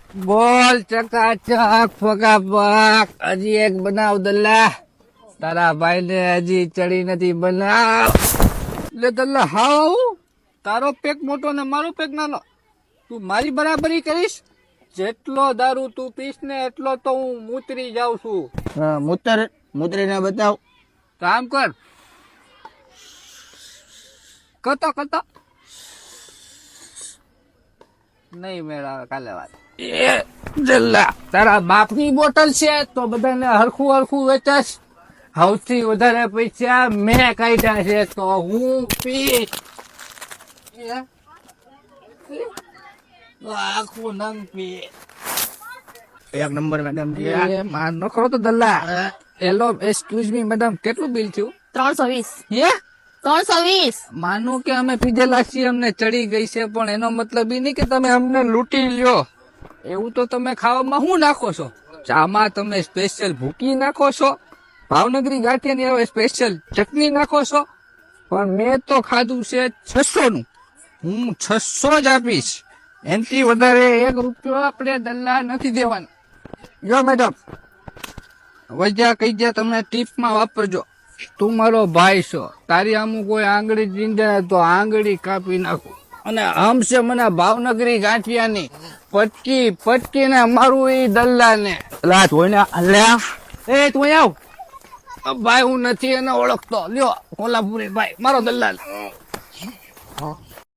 બોલ ચકાચક ફકાફક હજી એક બનાવ દલ્લા તારા ભાઈ ને હજી ચડી નથી બનાવ લે દલ્લા હાવ તારો પેક મોટો ને મારો પેક નાનો તું મારી બરાબરી કરીશ જેટલો દારૂ તું પીશ ને એટલો તો હું મૂતરી જાઉં છું મૂતરીને બતાવ. કામ કર કરતો નહીં મેળા કાલે વાત એ જલ્લા તારા બાપની બોટલ છે તો બધાને હરખું હરખું વેચાશ સૌથી વધારે પૈસા મેં કાઢ્યા છે તો હું પીશ આખું નંગ પી એક નંબર મેડમ. માર નખરો તો દલ્લા હેલો એક્સક્યુઝ મી મેડમ કેટલું બિલ થયું 320 હે 320 માનું કે અમે પીધેલા છીએ અમને ચડી ગઈ છે પણ એનો મતલબ એ નહીં કે તમે અમને લૂંટી લ્યો એવું તો તમે ખાવામાં શું નાખો છો ચામાં તમે સ્પેશિયલ ભૂકી નાખો છો ભાવનગરી ગાંઠિયાની હવે સ્પેશિયલ ચટણી નાખો છો પણ મેં તો ખાધું છે 600 નું હું 600 જ આપીશ એનાથી વધારે 1 રૂપિયો આપણે દલ્લા નથી દેવાનો જો મેડમ વજા કહી દે તમે ટીપમાં વાપરજો તું મારો ભાઈ છો તારી આમું કોઈ આંગળી ચીંધે તો આંગળી કાપી નાખું અને આમ છે મને ભાવનગરી ગાંઠિયાની પટકી ને મારું એ દલ્લા ને એ તું આવ ભાઈ હું નથી એને ઓળખતો લ્યો કોલ્હાપુરી ભાઈ મારો દલ્લા